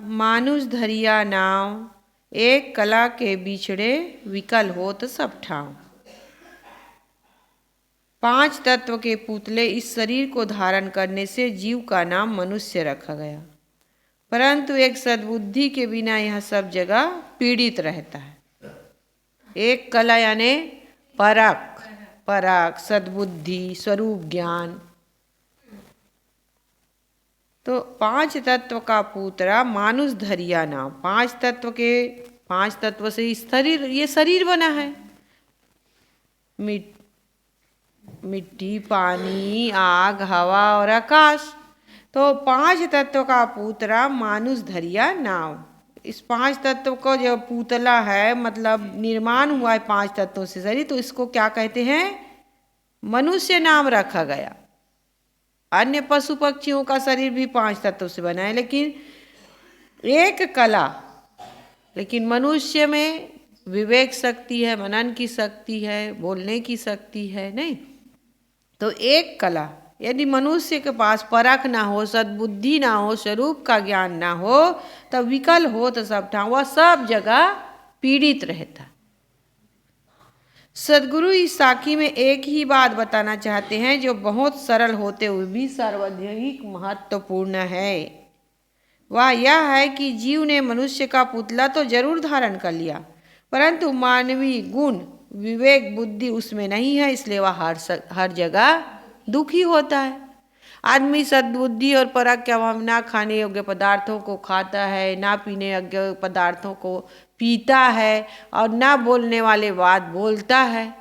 मानुष धरिया नाव, एक कला के बिछड़े विकल होत सब ठाव। 5 तत्व के पुतले इस शरीर को धारण करने से जीव का नाम मनुष्य रखा गया, परंतु एक सद्बुद्धि के बिना यह सब जगह पीड़ित रहता है। एक कला यानी परख, सद्बुद्धि, स्वरूप ज्ञान। तो 5 तत्व का पुतला मानुष धरिया नाव। 5 तत्व से ये शरीर बना है। मिट्टी, पानी, आग, हवा और आकाश। तो 5 तत्व का पुतला मानुष धरिया नाव। इस 5 तत्व को जो पुतला है, मतलब निर्माण हुआ है 5 तत्वों से शरीर, तो इसको क्या कहते हैं? मनुष्य नाम रखा गया। अन्य पशु पक्षियों का शरीर भी 5 तत्वों से बना है, लेकिन एक कला, लेकिन मनुष्य में विवेक शक्ति है, मनन की शक्ति है, बोलने की शक्ति है, नहीं? तो एक कला, यदि मनुष्य के पास परख ना हो, सद्बुद्धि ना हो, स्वरूप का ज्ञान ना हो, तब विकल हो तो सब ठाव, वह सब जगह पीड़ित रहता। सदगुरु इस साखी में एक ही बात बताना चाहते हैं जो बहुत सरल होते हुए भी सर्वाधिक महत्वपूर्ण है। वह यह है कि जीव ने मनुष्य का पुतला तो जरूर धारण कर लिया, परंतु मानवीय गुण, विवेक, बुद्धि उसमें नहीं है, इसलिए वह हर जगह दुखी होता है। आदमी सद्बुद्धि और परख के अभाव ना खाने योग्य पदार्थों को खाता है, ना पीने योग्य पदार्थों को पीता है, और ना बोलने वाले बात बोलता है।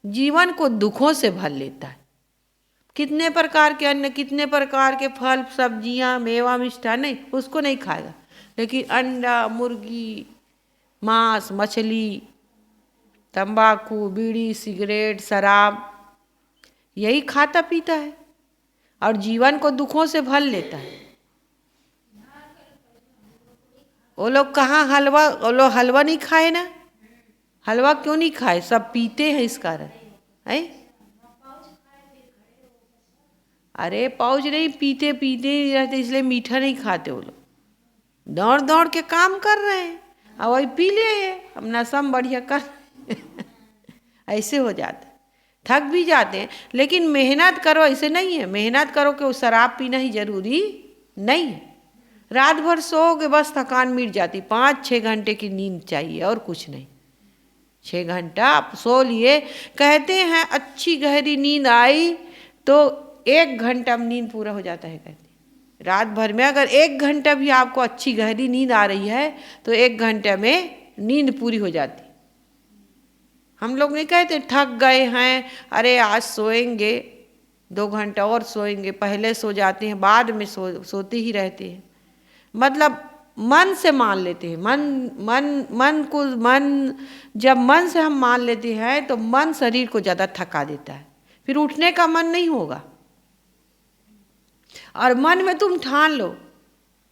जीवन को दुखों से भर लेता है। कितने प्रकार के अन्न, कितने प्रकार के फल, सब्जियां, मेवा, मिष्ठान, नहीं, उसको नहीं खाएगा, लेकिन अंडा, मुर्गी, मांस, मछली, तंबाकू, बीड़ी, सिगरेट, शराब, यही खाता पीता है और जीवन को दुखों से भर लेता है। वो लोग कहाँ हलवा नहीं खाए ना? हलवा क्यों नहीं खाए? सब पीते हैं इस कारण है। अरे पाउच नहीं, पीते रहते, इसलिए मीठा नहीं खाते वो लोग। दौड़ दौड़ के काम कर रहे हैं और वही पी लिए, हम नशा बढ़िया कर ऐसे हो जाता है, थक भी जाते हैं। लेकिन मेहनत करो, ऐसे नहीं है। मेहनत करो कि वो शराब पीना ही जरूरी नहीं है। रात भर सोओगे बस थकान मिट जाती। 5-6 घंटे की नींद चाहिए और कुछ नहीं। 6 घंटा आप सो लिए, कहते हैं अच्छी गहरी नींद आई तो 1 घंटा में नींद पूरा हो जाता है। कहते हैं रात भर में अगर 1 घंटा भी आपको अच्छी गहरी नींद आ रही है तो 1 घंटे में नींद पूरी हो जाती। हम लोग नहीं कहते थक गए हैं, अरे आज सोएंगे, 2 घंटा और सोएंगे, पहले सो जाते हैं, बाद में सोते ही रहते हैं। मतलब मन से मान लेते हैं। जब मन से हम मान लेते हैं तो मन शरीर को ज़्यादा थका देता है, फिर उठने का मन नहीं होगा। और मन में तुम ठान लो,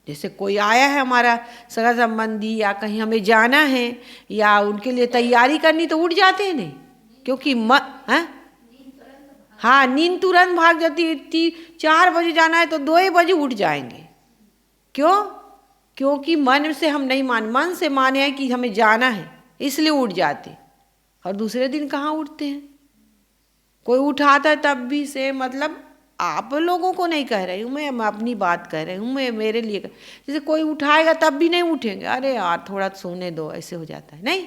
जैसे कोई आया है हमारा सगा संबंधी या कहीं हमें जाना है या उनके लिए तैयारी करनी, तो उठ जाते हैं नहीं, क्योंकि हाँ, नींद तुरंत भाग जाती है। 4 बजे जाना है तो 2 बजे उठ जाएंगे। क्यों? क्योंकि मन से हम नहीं मन से माने हैं कि हमें जाना है, इसलिए उठ जाते। और दूसरे दिन कहाँ उठते हैं? कोई उठाता है तब भी से, मतलब आप लोगों को नहीं कह रही हूँ मैं अपनी बात कह रही हूँ, मैं मेरे लिए जैसे कोई उठाएगा तब भी नहीं उठेंगे, अरे यार थोड़ा सोने दो, ऐसे हो जाता है। नहीं,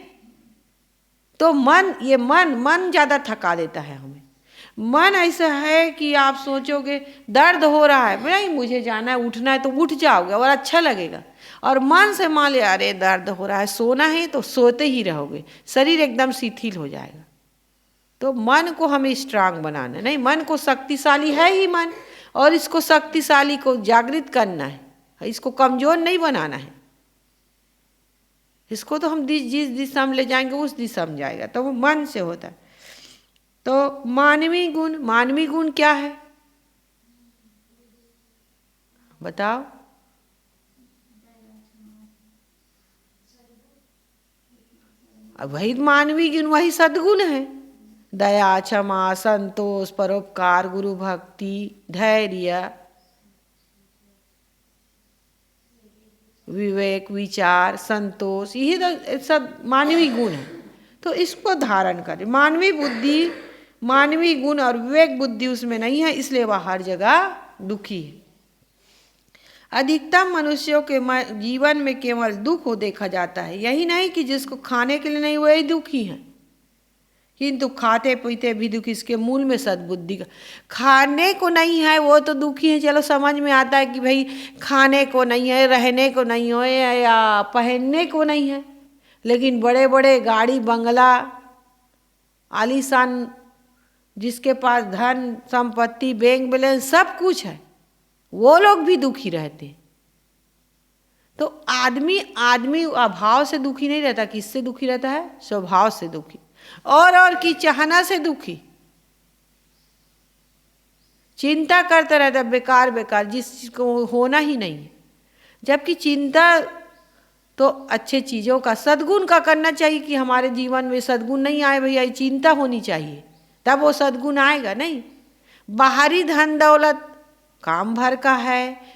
तो मन ज़्यादा थका देता है हमें। मन ऐसा है कि आप सोचोगे दर्द हो रहा है, नहीं मुझे जाना है, उठना है, तो उठ जाओगे और अच्छा लगेगा। और मन से मान लिया अरे दर्द हो रहा है, सोना है, तो सोते ही रहोगे, शरीर एकदम शिथिल हो जाएगा। तो मन को हमें स्ट्रांग बनाना, नहीं, मन को शक्तिशाली है ही मन, और इसको शक्तिशाली को जागृत करना है, इसको कमजोर नहीं बनाना है। इसको तो हम जिस दिशा में ले जाएंगे उस दिशा में जाएगा, तो वो मन से होता है। तो मानवीय गुण क्या है बताओ? अब वही मानवीय गुण, वही सद्गुण है। दया, क्षमा, संतोष, परोपकार, गुरु भक्ति, धैर्य, विवेक, विचार, संतोष, यही तो सब मानवीय गुण है। तो इसको धारण करें। मानवीय बुद्धि, मानवीय गुण और विवेक बुद्धि उसमें नहीं है, इसलिए वह हर जगह दुखी है। अधिकतम मनुष्यों के जीवन में केवल दुख को देखा जाता है। यही नहीं कि जिसको खाने के लिए नहीं वही दुखी है, किंतु खाते पीते भी दुखी। इसके मूल में सद्बुद्धि का, खाने को नहीं है वो तो दुखी है, चलो समझ में आता है कि भाई खाने को नहीं है, रहने को नहीं हो या पहनने को नहीं है, लेकिन बड़े बड़े गाड़ी बंगला आलीशान, जिसके पास धन संपत्ति बैंक बैलेंस सब कुछ है, वो लोग भी दुखी रहते हैं। तो आदमी अभाव से दुखी नहीं रहता। किससे दुखी रहता है? स्वभाव से दुखी, और की चाहना से दुखी। चिंता करता रहता है बेकार बेकार, जिसको होना ही नहीं है। जबकि चिंता तो अच्छे चीज़ों का, सद्गुण का करना चाहिए कि हमारे जीवन में सद्गुण नहीं आए भैया, चिंता होनी चाहिए, तब वो सद्गुण आएगा। नहीं, बाहरी धन दौलत काम भर का है।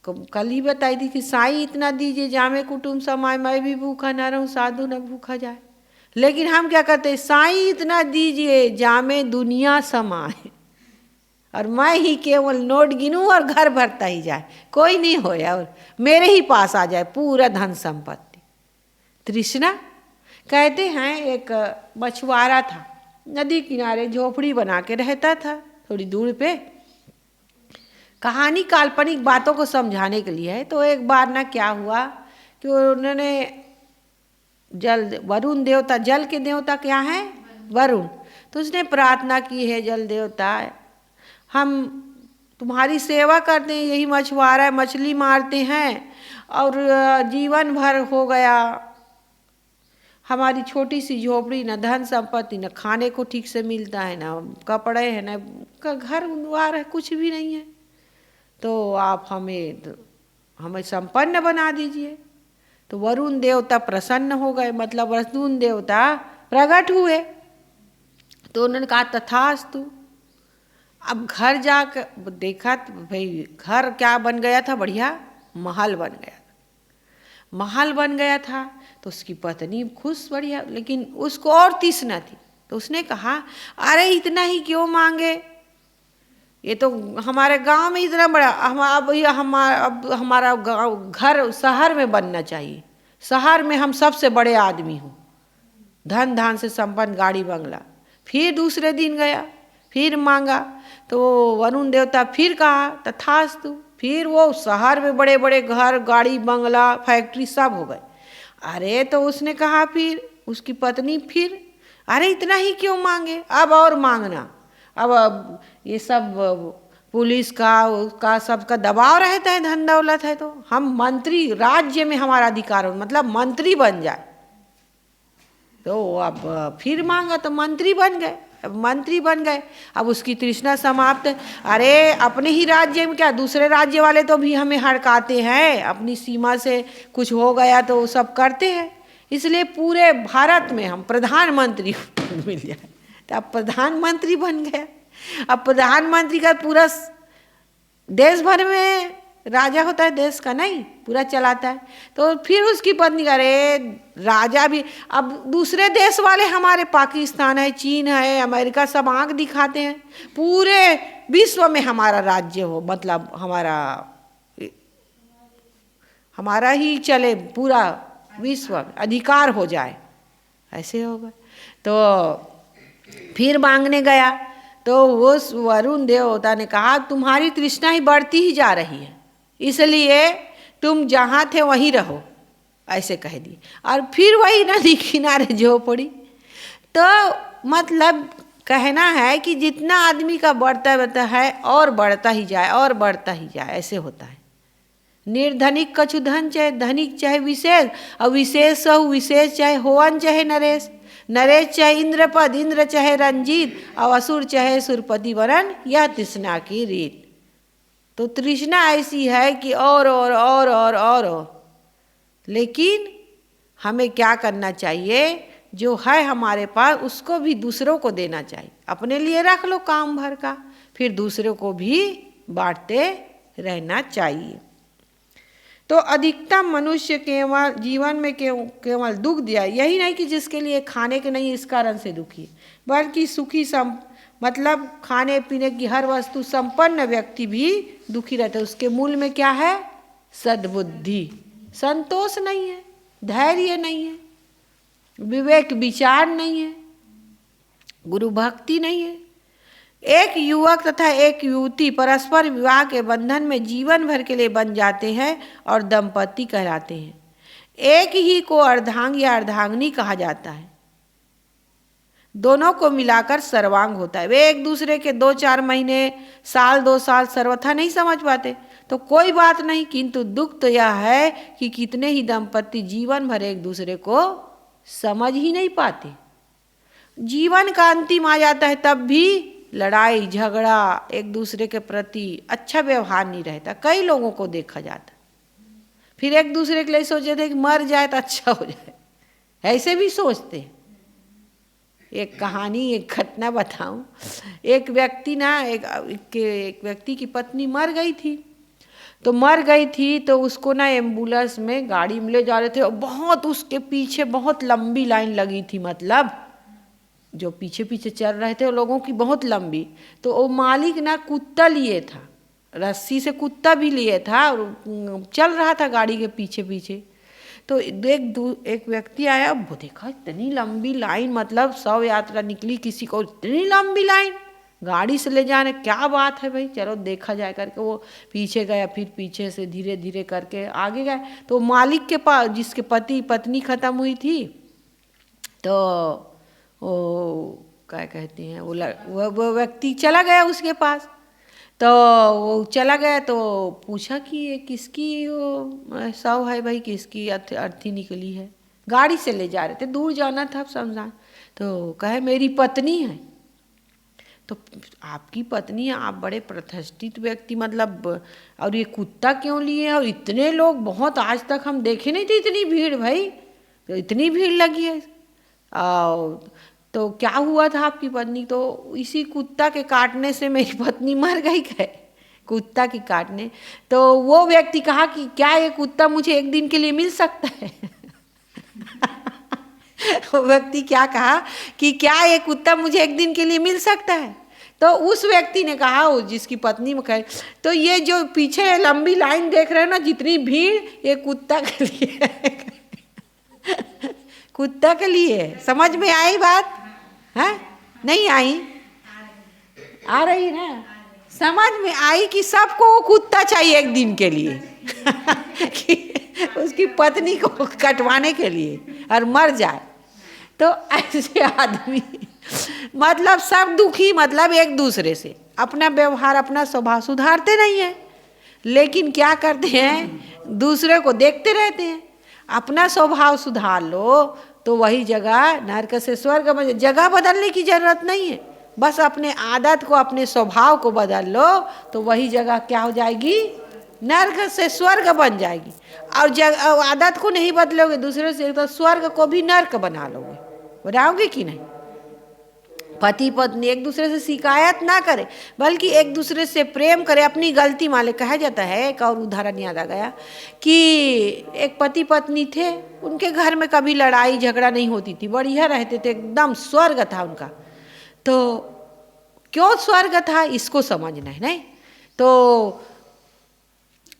कल ही बताई थी कि साईं इतना दीजिए जामे कुटुंब समाए, मैं भी भूखा ना रहूं, साधु न भूखा जाए। लेकिन हम क्या करते हैं? साईं इतना दीजिए जामे दुनिया समाए, और मैं ही केवल नोट गिनूं और घर भरता ही जाए, कोई नहीं होया और मेरे ही पास आ जाए पूरा धन संपत्ति। तृष्णा। कहते हैं एक मछुआरा था, नदी किनारे झोपड़ी बना के रहता था थोड़ी दूर पे। कहानी काल्पनिक बातों को समझाने के लिए है। तो एक बार ना क्या हुआ कि उन्होंने वरुण देवता, जल के देवता क्या है? वरुण। तो उसने प्रार्थना की है, जल देवता हम तुम्हारी सेवा करते हैं, यही मछुआरा मछली मारते हैं और जीवन भर हो गया, हमारी छोटी सी झोपड़ी, न धन संपत्ति, न खाने को ठीक से मिलता है, न कपड़े हैं, न घर द्वार है, कुछ भी नहीं है। तो आप हमें संपन्न बना दीजिए। तो वरुण देवता प्रसन्न हो गए, मतलब वरुण देवता प्रकट हुए। तो उन्होंने कहा तथास्तु। अब घर जाकर देखा तो भाई घर क्या बन गया था? बढ़िया महल बन गया था। महल बन गया था तो उसकी पत्नी खुश बढ़िया, लेकिन उसको और तृष्णा थी। तो उसने कहा अरे इतना ही क्यों मांगे, ये तो हमारे गांव में इतना बड़ा, अब हमारा गाँव घर शहर में बनना चाहिए, शहर में हम सबसे बड़े आदमी हों, धन धान से संपन्न, गाड़ी बंगला। फिर दूसरे दिन गया, फिर मांगा तो वरुण देवता फिर कहा तथास्तु। फिर वो शहर में बड़े बड़े घर, गाड़ी बंगला, फैक्ट्री सब हो गए। अरे तो उसने कहा, फिर उसकी पत्नी फिर अरे इतना ही क्यों मांगे, अब और मांगना। अब ये सब पुलिस का सबका दबाव रहता है, धन दौलत है, तो हम मंत्री, राज्य में हमारा अधिकार हो, मतलब मंत्री बन जाए। तो अब फिर मांगा तो मंत्री बन गए। अब मंत्री बन गए, अब उसकी तृष्णा समाप्त। अरे अपने ही राज्य में क्या, दूसरे राज्य वाले तो भी हमें हड़काते हैं, अपनी सीमा से कुछ हो गया तो वो सब करते हैं, इसलिए पूरे भारत में हम प्रधानमंत्री मिल जाए। तो अब प्रधानमंत्री बन गया। अब प्रधानमंत्री का पूरा देश भर में राजा होता है, देश का नहीं, पूरा चलाता है। तो फिर उसकी पत्नी का, अरे राजा भी, अब दूसरे देश वाले हमारे पाकिस्तान है, चीन है, अमेरिका सब आंख दिखाते हैं, पूरे विश्व में हमारा राज्य हो, मतलब हमारा ही चले, पूरा विश्व अधिकार हो जाए, ऐसे होगा। तो फिर मांगने गया तो वो वरुण देवता ने कहा तुम्हारी तृष्णा ही बढ़ती ही जा रही है, इसलिए तुम जहाँ थे वहीं रहो, ऐसे कह दी। और फिर वही नदी किनारे झोपड़ी। तो मतलब कहना है कि जितना आदमी का बढ़ता है और बढ़ता ही जाए और बढ़ता ही जाए, ऐसे होता है। निर्धनिक कछु धन चाहे धनिक चाहे विशेष, और विशेष हो विशेष चाहे होवन चाहे नरेश, नरेश चाहे इंद्रपद, इंद्र चाहे रंजीत, और असुर चाहे सुरपति वरन, यह तृष्णा की रीत। तो तृष्णा ऐसी है कि और। लेकिन हमें क्या करना चाहिए, जो है हमारे पास उसको भी दूसरों को देना चाहिए। अपने लिए रख लो काम भर का, फिर दूसरों को भी बांटते रहना चाहिए। तो अधिकतम मनुष्य केवल जीवन में केवल दुख दिया, यही नहीं कि जिसके लिए खाने के नहीं इस कारण से दुखी, बल्कि सुखी मतलब खाने पीने की हर वस्तु संपन्न व्यक्ति भी दुखी रहता है। उसके मूल में क्या है? सद्बुद्धि, संतोष नहीं है, धैर्य नहीं है, विवेक विचार नहीं है, गुरु भक्ति नहीं है। एक युवक तथा एक युवती परस्पर विवाह के बंधन में जीवन भर के लिए बन जाते हैं और दंपति कहलाते हैं। एक ही को अर्धांग या अर्धांगिनी कहा जाता है। दोनों को मिलाकर सर्वांग होता है। वे एक दूसरे के 2-4 महीने, साल 2 साल सर्वथा नहीं समझ पाते तो कोई बात नहीं, किंतु दुख तो यह है कि कितने ही दंपति जीवन भर एक दूसरे को समझ ही नहीं पाते। जीवन का अंतिम आ जाता है तब भी लड़ाई झगड़ा, एक दूसरे के प्रति अच्छा व्यवहार नहीं रहता। कई लोगों को देखा जाता, फिर एक दूसरे के लिए सोचते थे कि मर जाए तो अच्छा हो जाए, ऐसे भी सोचते हैं। एक कहानी, एक घटना बताऊं। एक व्यक्ति ना एक व्यक्ति की पत्नी मर गई थी तो उसको ना एम्बुलेंस में गाड़ी में ले जा रहे थे और बहुत उसके पीछे बहुत लंबी लाइन लगी थी, मतलब जो पीछे पीछे चल रहे थे वो लोगों की बहुत लंबी। तो वो मालिक ना कुत्ता लिए था, रस्सी से कुत्ता भी लिए था और चल रहा था गाड़ी के पीछे पीछे। तो एक व्यक्ति आया, वो देखा इतनी लंबी लाइन, मतलब 100 यात्रा निकली, किसी को इतनी लंबी लाइन गाड़ी से ले जाने, क्या बात है भाई, चलो देखा जाए करके वो पीछे गया। फिर पीछे से धीरे धीरे करके आगे गए तो मालिक के पास, जिसके पत्नी खत्म हुई थी, तो वो क्या कहते हैं, वो व्यक्ति चला गया उसके पास। तो वो चला गया तो पूछा कि ये किसकी वो शव है भाई, किसकी अर्थी निकली है। गाड़ी से ले जा रहे थे, दूर जाना था शमशान। तो कहे मेरी पत्नी है। तो आपकी पत्नी है, आप बड़े प्रतिष्ठित व्यक्ति, मतलब, और ये कुत्ता क्यों लिए है? और इतने लोग, बहुत, आज तक हम देखे नहीं थे इतनी भीड़ भाई, तो इतनी भीड़ लगी है। तो क्या हुआ था आपकी पत्नी? तो इसी कुत्ता के काटने से मेरी पत्नी मर गई है, कुत्ता की काटने। तो वो व्यक्ति कहा कि क्या ये कुत्ता मुझे एक दिन के लिए मिल सकता है? वो व्यक्ति क्या कहा कि क्या ये कुत्ता मुझे एक दिन के लिए मिल सकता है? तो उस व्यक्ति ने कहा, जिसकी पत्नी में कहे, तो ये जो पीछे लंबी लाइन देख रहे हो ना, जितनी भीड़, ये कुत्ता के लिए कुत्ता के लिए। समझ में आई बात? है नहीं आई? आ रही ना? समझ में आई कि सबको वो कुत्ता चाहिए एक दिन के लिए कि उसकी पत्नी को कटवाने के लिए और मर जाए। तो ऐसे आदमी, मतलब सब दुखी, मतलब एक दूसरे से अपना व्यवहार, अपना स्वभाव सुधारते नहीं है, लेकिन क्या करते हैं, दूसरे को देखते रहते हैं। अपना स्वभाव सुधार लो तो वही जगह नरक से स्वर्ग में। जगह बदलने की जरूरत नहीं है, बस अपने आदत को, अपने स्वभाव को बदल लो तो वही जगह क्या हो जाएगी, नरक से स्वर्ग बन जाएगी। और आदत को नहीं बदलोगे दूसरे से, तो स्वर्ग को भी नरक बना लोगे। बनाओगे कि नहीं? पति पत्नी एक दूसरे से शिकायत ना करे, बल्कि एक दूसरे से प्रेम करे, अपनी गलती मान ले। कहा जाता है, एक और उदाहरण याद आ गया कि एक पति पत्नी थे, उनके घर में कभी लड़ाई झगड़ा नहीं होती थी, बढ़िया रहते थे, एकदम स्वर्ग था उनका। तो क्यों स्वर्ग था इसको समझना है नहीं? तो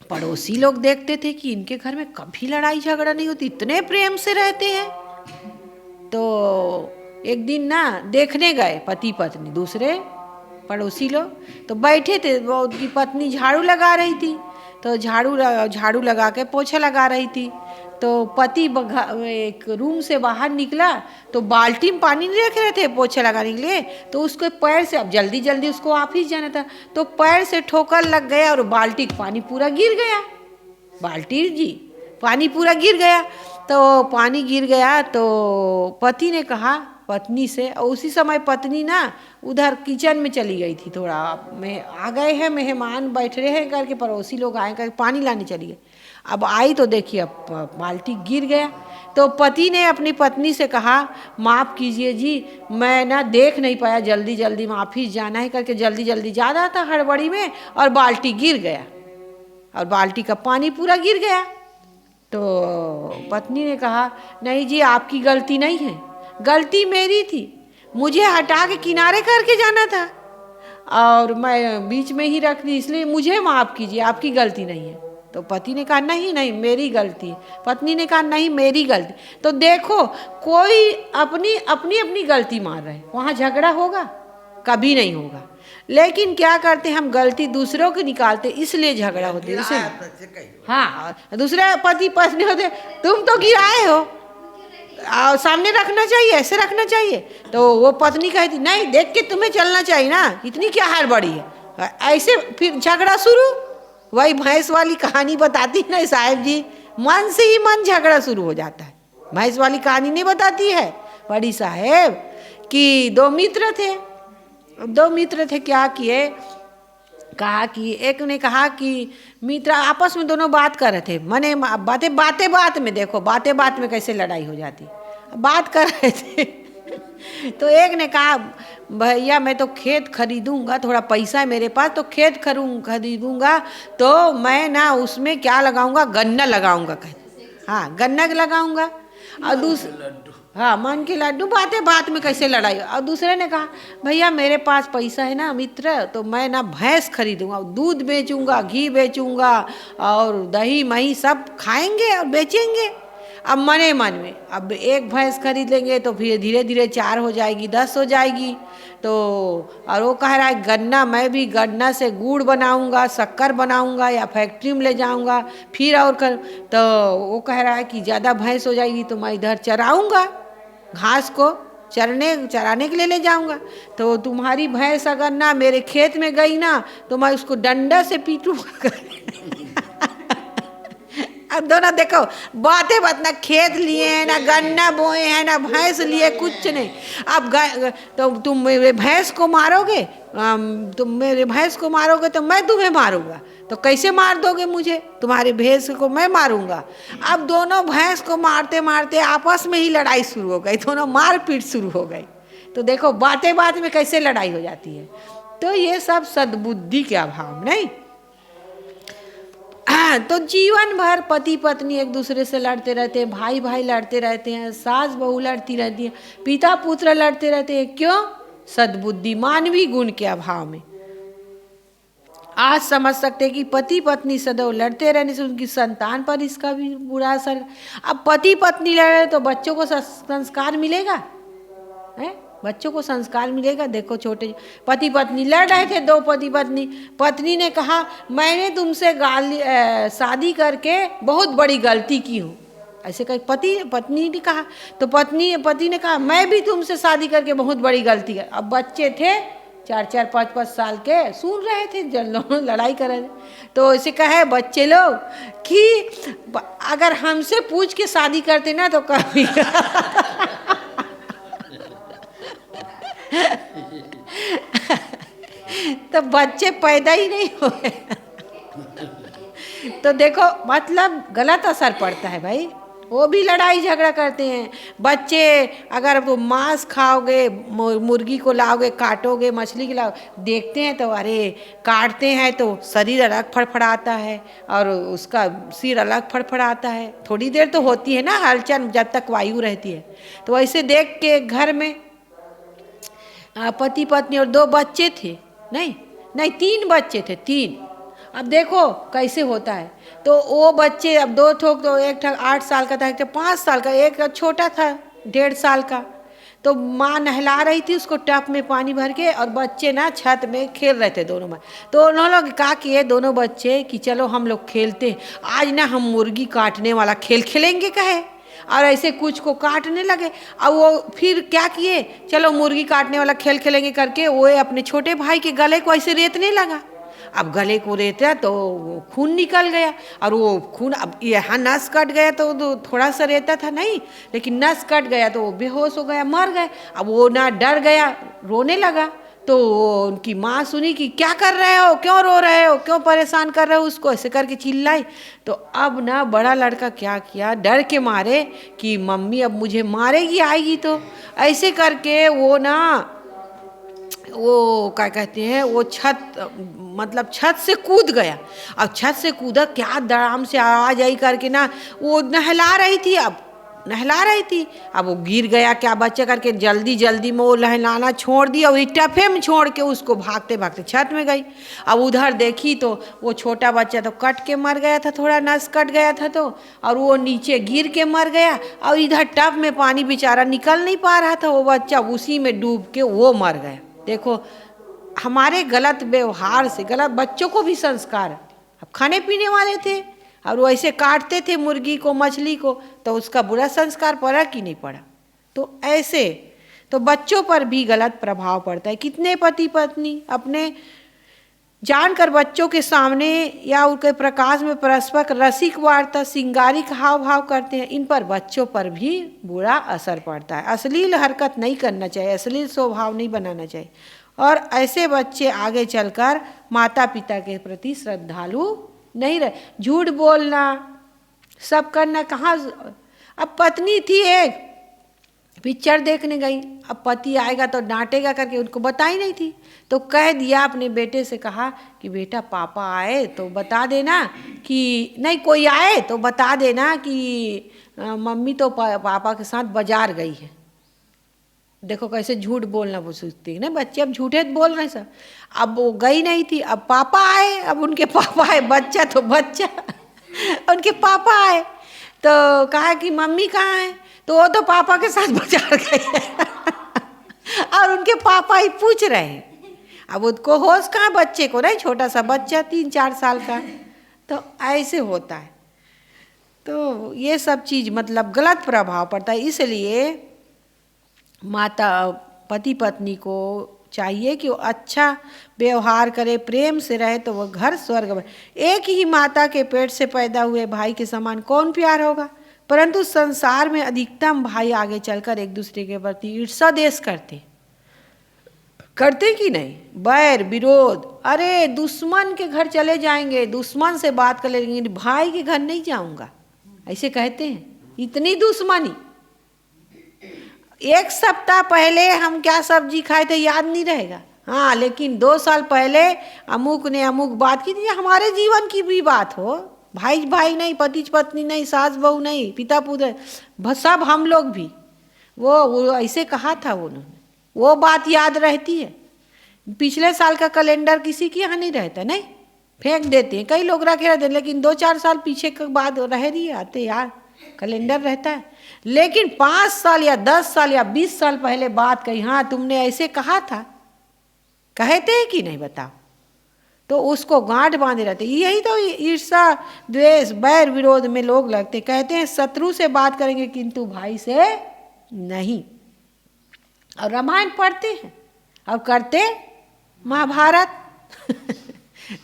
पड़ोसी लोग देखते थे कि इनके घर में कभी लड़ाई झगड़ा नहीं होती, इतने प्रेम से रहते हैं। तो एक दिन ना देखने गए पति पत्नी, दूसरे पड़ोसी लोग, तो बैठे थे, वो उनकी पत्नी झाड़ू लगा रही थी, तो झाड़ू लगा के पोछा लगा रही थी। तो पति एक रूम से बाहर निकला तो बाल्टी में पानी नहीं रख रहे थे पोछा लगाने के लिए, तो उसके पैर से, अब जल्दी जल्दी उसको ऑफिस जाना था, तो पैर से ठोकर लग गया और बाल्टी का पानी पूरा गिर गया। बाल्टी जी पानी पूरा गिर गया। तो पानी गिर गया तो पति ने कहा पत्नी से, और उसी समय पत्नी ना उधर किचन में चली गई थी, थोड़ा में आ गए हैं मेहमान बैठ रहे हैं करके, पड़ोसी लोग आए करके पानी लाने चली गई। अब आई तो देखिए अब बाल्टी गिर गया। तो पति ने अपनी पत्नी से कहा, माफ़ कीजिए जी, मैं ना देख नहीं पाया, जल्दी जल्दी में ऑफिस जाना है करके जल्दी जल्दी जा रहा था हड़बड़ी में, और बाल्टी गिर गया और बाल्टी का पानी पूरा गिर गया। तो पत्नी ने कहा नहीं जी आपकी गलती नहीं है, गलती मेरी थी, मुझे हटा के किनारे करके जाना था और मैं बीच में ही रख दी, इसलिए मुझे माफ़ कीजिए, आपकी गलती नहीं है। तो पति ने कहा नहीं नहीं मेरी गलती है। पत्नी ने कहा नहीं मेरी गलती। तो देखो कोई अपनी अपनी अपनी गलती मार रहे हैं, वहाँ झगड़ा होगा? कभी नहीं होगा। लेकिन क्या करते हम, गलती दूसरों की निकालते, इसलिए झगड़ा होते इसलिए। हाँ, दूसरे पति पत्नी होते, तुम तो गिराए हो, सामने रखना चाहिए, ऐसे रखना चाहिए। तो वो पत्नी कहती नहीं देख के तुम्हें चलना चाहिए ना, इतनी क्या हड़बड़ी है, ऐसे फिर झगड़ा शुरू। वही भैंस वाली कहानी बताती ना साहब जी, मन से ही मन झगड़ा शुरू हो जाता है। भैंस वाली कहानी नहीं बताती है बड़ी साहेब कि दो मित्र थे, क्या किए, कहा कि एक ने कहा कि मित्र आपस में दोनों बात कर रहे थे, मने बातें में देखो, बातें में कैसे लड़ाई हो जाती, बात कर रहे थे तो एक ने कहा भैया मैं तो खेत खरीदूंगा, थोड़ा पैसा है मेरे पास, तो खेत खरीदूंगा, तो मैं ना उसमें क्या लगाऊंगा, गन्ना लगाऊंगा। कहते हाँ गन्ना लगाऊंगा। और हाँ मन के लड्डू, बात में कैसे लड़ाई। और दूसरे ने कहा भैया मेरे पास पैसा है ना मित्र, तो मैं ना भैंस खरीदूंगा, दूध बेचूंगा, घी बेचूंगा और दही मही सब खाएंगे और बेचेंगे। अब मन में अब एक भैंस खरीद लेंगे तो फिर धीरे धीरे 4 हो जाएगी, 10 हो जाएगी। तो और वो कह रहा है गन्ना, मैं भी गन्ना से गुड़ बनाऊंगा, शक्कर बनाऊंगा या फैक्ट्री में ले जाऊंगा फिर और कर। तो वो कह रहा है कि ज़्यादा भैंस हो जाएगी तो मैं इधर चराऊंगा, घास को चराने के लिए ले जाऊंगा। तो तुम्हारी भैंस अगर ना मेरे खेत में गई ना तो मैं उसको डंडा से पीटूंगा अब दोनों देखो बातें ना खेत लिए हैं, ना गन्ना बोए हैं, ना भैंस लिए, कुछ नहीं। अब तो तुम मेरे भैंस को मारोगे, तो मैं तुम्हें मारूंगा। तो कैसे मार दोगे मुझे, तुम्हारे भैंस को मैं मारूंगा। अब दोनों भैंस को मारते मारते आपस में ही लड़ाई शुरू हो गई, दोनों मारपीट शुरू हो गई। तो देखो बात में कैसे लड़ाई हो जाती है। तो ये सब सद्बुद्धि के अभाव नहीं। तो जीवन भर पति पत्नी एक दूसरे से लड़ते रहते हैं, भाई भाई लड़ते रहते हैं, सास बहू लड़ती रहती है, पिता पुत्र लड़ते रहते हैं। क्यों? सद्बुद्धि, मानवीय गुण के अभाव में। आज समझ सकते हैं कि पति पत्नी सदैव लड़ते रहने से उनकी संतान पर इसका भी बुरा असर। अब पति पत्नी लड़े तो बच्चों को संस्कार मिलेगा, है? बच्चों को संस्कार मिलेगा। देखो छोटे पति पत्नी लड़ रहे थे, दो पति पत्नी ने कहा मैंने तुमसे शादी करके बहुत बड़ी गलती की हूँ, ऐसे कहीं पत्नी ने कहा। तो पति ने कहा मैं भी तुमसे शादी करके बहुत बड़ी गलती है। अब बच्चे थे 4-4, 5-5 साल के, सुन रहे थे जब लड़ाई कर रहे थे। तो ऐसे कहे बच्चे लोग कि अगर हमसे पूछ के शादी करते ना तो कभी तो बच्चे पैदा ही नहीं हुए तो देखो मतलब गलत असर पड़ता है भाई। वो भी लड़ाई झगड़ा करते हैं बच्चे। अगर तो मांस खाओगे, मुर्गी को लाओगे, काटोगे, मछली को लाओगे, देखते हैं तो अरे काटते हैं तो शरीर अलग फड़फड़ाता है और उसका सिर अलग फड़फड़ाता है। थोड़ी देर तो होती है ना हलचल, जब तक वायु रहती है। तो ऐसे देख के घर में पति पत्नी और 2 बच्चे थे, नहीं 3 बच्चे थे, 3। अब देखो कैसे होता है। तो वो बच्चे अब 2 ठोक, तो एक ठक 8 साल का था, एक 5 साल का, एक छोटा था 1.5 साल का। तो माँ नहला रही थी उसको टब में पानी भर के, और बच्चे ना छत में खेल रहे थे दोनों में। तो उन्होंने लोग कहा किए दोनों बच्चे कि चलो हम लोग खेलते हैं, आज ना हम मुर्गी काटने वाला खेल खेलेंगे कहे, और ऐसे कुछ को काटने लगे। अब वो फिर क्या किए, चलो मुर्गी काटने वाला खेल खेलेंगे करके वो अपने छोटे भाई के गले को ऐसे रेतने लगा। अब गले को रेता तो खून निकल गया, और वो खून अब यहाँ नस कट गया तो थोड़ा सा रेता था नहीं, लेकिन नस कट गया तो वो बेहोश हो गया, मर गए। अब वो ना डर गया, रोने लगा। तो उनकी माँ सुनी कि क्या कर रहे हो, क्यों रो रहे हो, क्यों परेशान कर रहे हो उसको, ऐसे करके चिल्लाई। तो अब ना बड़ा लड़का क्या किया, डर के मारे कि मम्मी अब मुझे मारेगी आएगी, तो ऐसे करके वो ना वो क्या कहते हैं, वो छत मतलब छत से कूद गया। अब छत से कूदा, क्या धड़ाम से आवाज आई करके ना, वो नहला रही थी, अब वो गिर गया क्या बच्चा करके जल्दी जल्दी में वो नहलाना छोड़ दिया और टफे में छोड़ के उसको भागते भागते छत में गई। अब उधर देखी तो वो छोटा बच्चा तो कट के मर गया था, थोड़ा नस कट गया था तो, और वो नीचे गिर के मर गया। और इधर टब में पानी बेचारा निकल नहीं पा रहा था, वो बच्चा उसी में डूब के वो मर गया। देखो हमारे गलत व्यवहार से, गलत बच्चों को भी संस्कार, अब खाने पीने वाले थे और वो ऐसे काटते थे मुर्गी को मछली को, तो उसका बुरा संस्कार पड़ा कि नहीं पड़ा। तो ऐसे तो बच्चों पर भी गलत प्रभाव पड़ता है। कितने पति पत्नी अपने जानकर बच्चों के सामने या उनके प्रकाश में परस्पर रसिक वार्ता सिंगारिक हाव भाव करते हैं, इन पर बच्चों पर भी बुरा असर पड़ता है। अश्लील हरकत नहीं करना चाहिए, अश्लील स्वभाव नहीं बनाना चाहिए, और ऐसे बच्चे आगे चलकर माता पिता के प्रति श्रद्धालु नहीं रहे। झूठ बोलना सब करना कहाँ। अब पत्नी थी एक, पिक्चर देखने गई, अब पति आएगा तो डांटेगा करके उनको बताई नहीं थी, तो कह दिया अपने बेटे से, कहा कि बेटा पापा आए तो बता देना कि नहीं, कोई आए तो बता देना कि मम्मी तो पापा के साथ बाजार गई है। देखो कैसे झूठ बोलना वो सोचती है ना बच्चे, अब झूठे बोल रहे सब। अब वो गई नहीं थी, अब पापा आए, अब उनके पापा आए, बच्चा तो बच्चा उनके पापा आए तो कहा कि मम्मी कहाँ है, तो वो तो पापा के साथ बाजार गई है और उनके पापा ही पूछ रहे हैं। अब उसको होश कहाँ बच्चे को, नहीं छोटा सा बच्चा 3-4 साल का, तो ऐसे होता है। तो ये सब चीज़ मतलब गलत प्रभाव पड़ता है। इसलिए माता पति पत्नी को चाहिए कि वो अच्छा व्यवहार करे, प्रेम से रहे, तो वह घर स्वर्ग बने। एक ही माता के पेट से पैदा हुए भाई के समान कौन प्यार होगा, परंतु संसार में अधिकतम भाई आगे चलकर एक दूसरे के प्रति ईर्ष्या देश करते कि नहीं, बैर विरोध। अरे दुश्मन के घर चले जाएंगे, दुश्मन से बात कर लेंगे, भाई के घर नहीं जाऊंगा, ऐसे कहते हैं। इतनी दुश्मनी। एक सप्ताह पहले हम क्या सब्जी खाए थे याद नहीं रहेगा, हाँ, लेकिन 2 साल पहले अमुक ने अमुक बात की थी। हमारे जीवन की भी बात हो, भाई भाई नहीं, पति पत्नी नहीं, सास बहू नहीं, पिता पुत्र, सब हम लोग भी वो ऐसे कहा था उन्होंने, वो बात याद रहती है। पिछले साल का कैलेंडर किसी के यहाँ नहीं रहता, नहीं फेंक देते हैं, कई लोग रखे रहते हैं, लेकिन 2-4 साल पीछे के बाद रह रही आते यार कैलेंडर रहता है। लेकिन 5 साल या 10 साल या 20 साल पहले बात कही, हाँ तुमने ऐसे कहा था, कहते हैं कि नहीं बताओ, तो उसको गांठ बांधे रहते। यही तो ईर्ष्या द्वेष बैर विरोध में लोग लगते। कहते हैं शत्रु से बात करेंगे किंतु भाई से नहीं। और रामायण पढ़ते हैं और करते महाभारत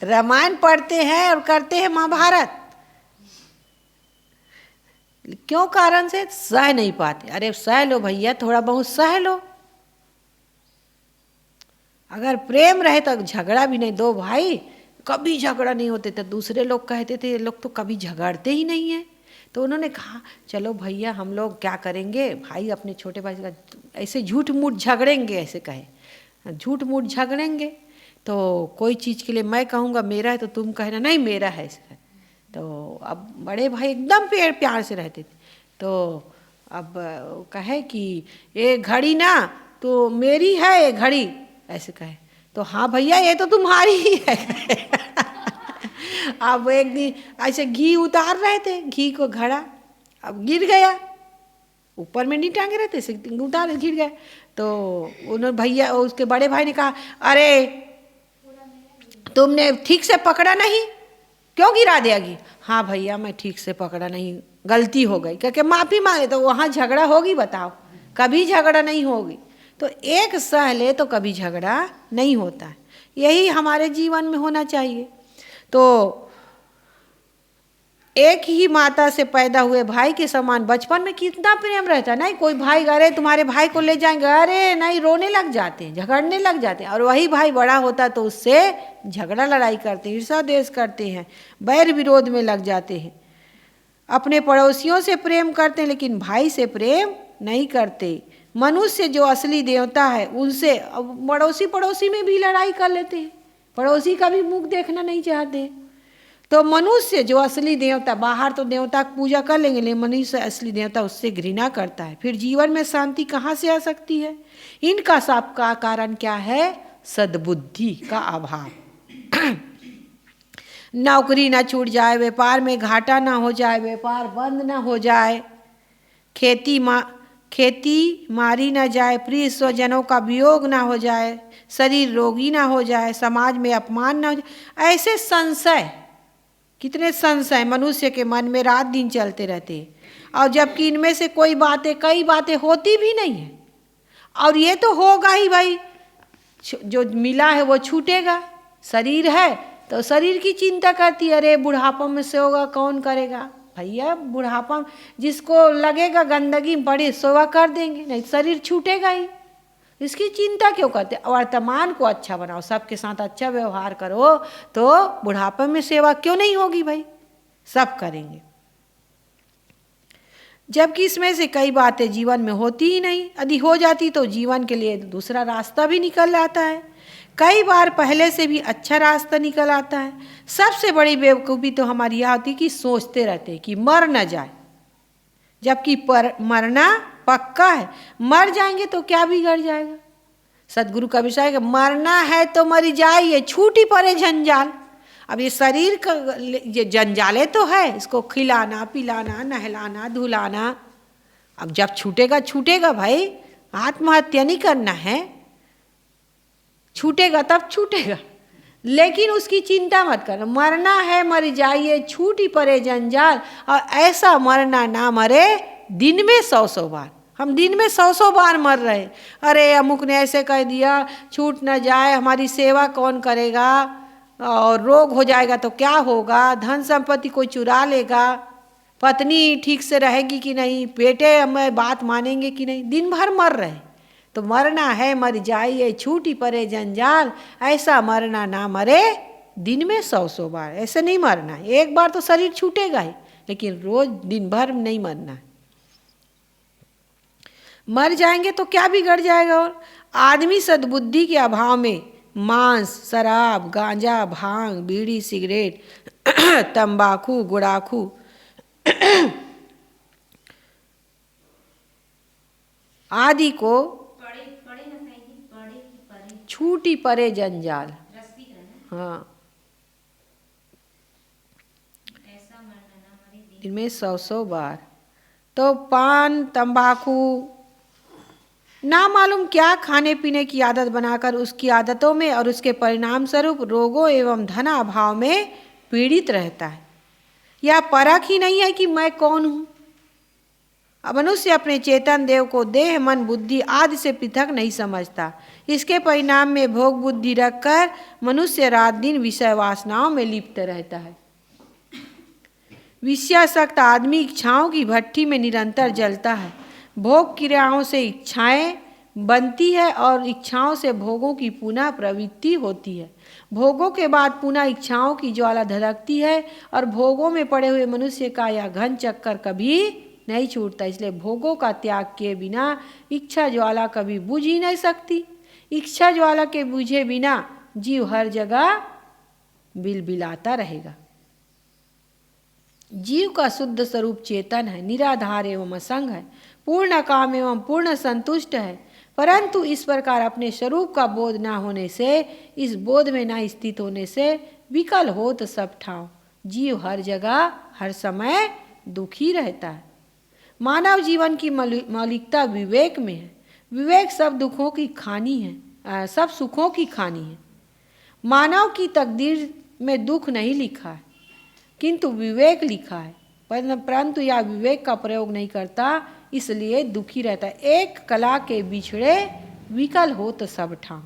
रामायण पढ़ते हैं और करते हैं महाभारत। क्यों कारण से सह नहीं पाते। अरे सह लो भैया, थोड़ा बहुत सह लो। अगर प्रेम रहे तो झगड़ा भी नहीं। 2 भाई कभी झगड़ा नहीं होते थे, दूसरे लोग कहते थे ये लोग तो कभी झगड़ते ही नहीं है। तो उन्होंने कहा चलो भैया हम लोग क्या करेंगे, भाई अपने छोटे भाई का ऐसे झूठ मूठ झगड़ेंगे, ऐसे कहे झूठ मूठ झगड़ेंगे। तो कोई चीज़ के लिए मैं कहूँगा मेरा है तो तुम कहना नहीं मेरा है, ऐसे। तो अब बड़े भाई एकदम प्यार से रहते थे। तो अब कहे कि ये घड़ी ना तो मेरी है, ये घड़ी, ऐसे कहे। तो हाँ भैया ये तो तुम्हारी ही है अब एक दिन ऐसे घी उतार रहे थे, घी को घड़ा, अब गिर गया, ऊपर में नहीं टांगे रहते, से उतार गिर गया। तो उन्होंने भैया उसके बड़े भाई ने कहा अरे तुमने ठीक से पकड़ा नहीं, क्यों गिरा दिया घी। हाँ भैया मैं ठीक से पकड़ा नहीं, गलती हो गई, क्योंकि माफ़ी मांगे। तो वहाँ झगड़ा होगी बताओ, कभी झगड़ा नहीं होगी। तो एक सह ले तो कभी झगड़ा नहीं होता है। यही हमारे जीवन में होना चाहिए। तो एक ही माता से पैदा हुए भाई के समान बचपन में कितना प्रेम रहता है। नहीं कोई भाई अरे तुम्हारे भाई को ले जाएंगे, अरे नहीं, रोने लग जाते हैं, झगड़ने लग जाते हैं। और वही भाई बड़ा होता तो उससे झगड़ा लड़ाई करते हैं, ईर्ष्या द्वेष करते हैं, बैर विरोध में लग जाते हैं। अपने पड़ोसियों से प्रेम करते हैं लेकिन भाई से प्रेम नहीं करते। मनुष्य जो असली देवता है उनसे पड़ोसी में भी लड़ाई कर लेते हैं। पड़ोसी का भी मुख देखना नहीं चाहते। तो मनुष्य जो असली देवता, बाहर तो देवता की पूजा कर लेंगे, लेकिन मनुष्य असली देवता उससे घृणा करता है। फिर जीवन में शांति कहाँ से आ सकती है? इनका सब का कारण क्या है? सद्बुद्धि का अभाव। नौकरी ना छूट जाए, व्यापार में घाटा ना हो जाए, व्यापार बंद ना हो जाए, खेती मारी ना जाए, प्रिय स्वजनों का वियोग ना हो जाए, शरीर रोगी ना हो जाए, समाज में अपमान ना हो जाए। ऐसे संशय, कितने संशय मनुष्य के मन में रात दिन चलते रहते हैं, और जबकि इनमें से कई बातें होती भी नहीं है। और ये तो होगा ही भाई, जो मिला है वो छूटेगा। शरीर है तो शरीर की चिंता करती है, अरे बुढ़ापा में से होगा कौन करेगा। भैया बुढ़ापा जिसको लगेगा गंदगी में पड़े सेवा कर देंगे, नहीं शरीर छूटेगा ही, इसकी चिंता क्यों करते? वर्तमान को अच्छा बनाओ, सबके साथ अच्छा व्यवहार करो, तो बुढ़ापे में सेवा क्यों नहीं होगी भाई, सब करेंगे। जबकि इसमें से कई बातें जीवन में होती ही नहीं, यदि हो जाती तो जीवन के लिए दूसरा रास्ता भी निकल आता है। कई बार पहले से भी अच्छा रास्ता निकल आता है। सबसे बड़ी बेवकूफ़ी तो हमारी यह होती कि सोचते रहते हैं कि मर न जाए, जबकि मरना पक्का है। मर जाएंगे तो क्या बिगड़ जाएगा? सदगुरु का विषय है कि मरना है तो मर जाइए, छूटी पड़े जंजाल। अब ये शरीर का ये जंजाले तो है, इसको खिलाना पिलाना नहलाना धुलाना। अब जब छूटेगा छूटेगा भाई, आत्महत्या नहीं करना है, छूटेगा तब छूटेगा, लेकिन उसकी चिंता मत करना। मरना है मर जाइए, छूटी पड़े जंजाल। और ऐसा मरना ना मरे दिन में 100 बार। हम दिन में 100 बार मर रहे, अरे अमुक ने ऐसे कह दिया, छूट न जाए, हमारी सेवा कौन करेगा, और रोग हो जाएगा तो क्या होगा, धन संपत्ति कोई चुरा लेगा, पत्नी ठीक से रहेगी कि नहीं, बेटे हमें बात मानेंगे कि नहीं, दिन भर मर रहे। तो मरना है मर जाइए, छूटी पड़े जंजाल। ऐसा मरना ना मरे दिन में 100 बार, ऐसे नहीं मरना है। एक बार तो शरीर छूटेगा ही, लेकिन रोज दिन भर नहीं मरना है। मर जाएंगे तो क्या बिगड़ जाएगा? और आदमी सद्बुद्धि के अभाव में मांस, शराब, गांजा, भांग, बीड़ी, सिगरेट, तंबाकू, गुड़ाखू आदि को छूटी पड़े जंजाल। हाँ, दिन में 100 बार। तो पान तंबाकू ना मालूम क्या खाने पीने की आदत बनाकर उसकी आदतों में और उसके परिणाम स्वरूप रोगों एवं धन अभाव में पीड़ित रहता है। यह परख ही नहीं है कि मैं कौन हूँ। मनुष्य अपने चेतन देव को देह मन बुद्धि आदि से पृथक नहीं समझता। इसके परिणाम में भोग बुद्धि रखकर मनुष्य रात दिन विषय वासनाओं में लिप्त रहता है। विषयासक्त आदमी इच्छाओं की भट्ठी में निरंतर जलता है। भोग क्रियाओं से इच्छाएं बनती है और इच्छाओं से भोगों की पुनः प्रवृत्ति होती है। भोगों के बाद पुनः इच्छाओं की ज्वाला धधकती है और भोगों में पड़े हुए मनुष्य का यह घन चक्कर कभी नहीं छूटता। इसलिए भोगों का त्याग किए बिना इच्छा ज्वाला कभी बुझ ही नहीं सकती। इच्छा ज्वाला के बुझे बिना जीव हर जगह बिलबिलाता रहेगा। जीव का शुद्ध स्वरूप चेतन है, निराधार एवं असंग है, पूर्ण काम एवं पूर्ण संतुष्ट है। परंतु इस प्रकार अपने स्वरूप का बोध न होने से, इस बोध में न स्थित होने से विकल हो तो सब ठाव जीव हर जगह हर समय दुखी रहता है। मानव जीवन की मौलिकता विवेक में है। विवेक सब दुखों की खानी है, सब सुखों की खानी है। मानव की तकदीर में दुख नहीं लिखा है, किंतु विवेक लिखा है। परंतु यह विवेक का प्रयोग नहीं करता, इसलिए दुखी रहता है। एक कला के बिछड़े विकल हो तो सब ठाव।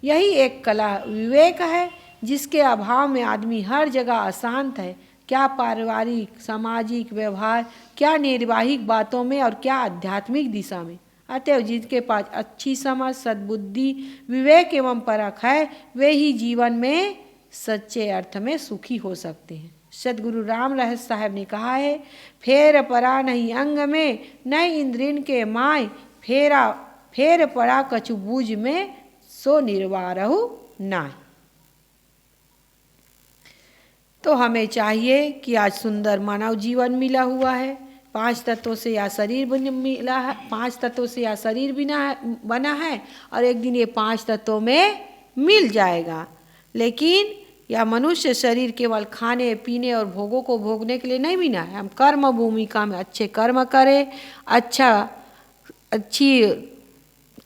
यही एक कला विवेक है, जिसके अभाव में आदमी हर जगह अशांत है। क्या पारिवारिक सामाजिक व्यवहार, क्या निर्वाहिक बातों में और क्या आध्यात्मिक दिशा में। अतएव जिनके पास अच्छी समझ सद्बुद्धि विवेक एवं परख है, वे ही जीवन में सच्चे अर्थ में सुखी हो सकते हैं। सदगुरु राम रहस साहब ने कहा है, फेर परा नहीं अंग में नई इंद्रिन के माय, फेर पड़ा कछु बूझ में सो निर्वारहु नाय। तो हमें चाहिए कि आज सुंदर मानव जीवन मिला हुआ है, 5 तत्वों से यह शरीर मिला है, 5 तत्वों से यह शरीर बना है और एक दिन ये 5 तत्वों में मिल जाएगा। लेकिन यह मनुष्य शरीर केवल खाने पीने और भोगों को भोगने के लिए नहीं मिला है। हम कर्म भूमिका में अच्छे कर्म करें, अच्छी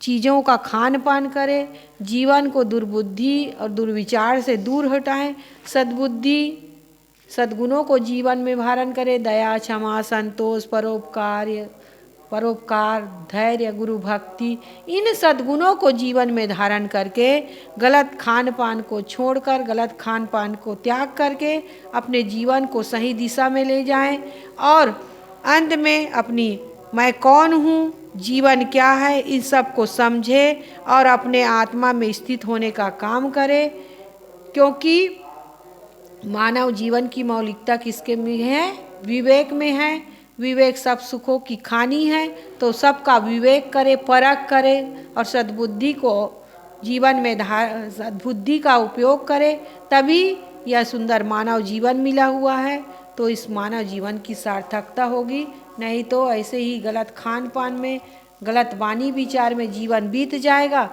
चीज़ों का खान पान करें, जीवन को दुर्बुद्धि और दुर्विचार से दूर हटाएं, सद्गुणों को जीवन में धारण करें, दया, क्षमा, संतोष, परोपकार, धैर्य, गुरु भक्ति, इन सद्गुणों को जीवन में धारण करके गलत खान पान को छोड़कर, गलत खान पान को त्याग करके अपने जीवन को सही दिशा में ले जाएं और अंत में अपनी मैं कौन हूँ, जीवन क्या है, इन सब को समझे और अपने आत्मा में स्थित होने का काम करें। क्योंकि मानव जीवन की मौलिकता किसके में है? विवेक में है। विवेक सब सुखों की खानी है, तो सबका विवेक करे, परख करे और सद्बुद्धि को जीवन में सद्बुद्धि का उपयोग करे, तभी यह सुंदर मानव जीवन मिला हुआ है। तो इस मानव जीवन की सार्थकता होगी, नहीं तो ऐसे ही गलत खान पान में, गलत वाणी विचार में जीवन बीत जाएगा।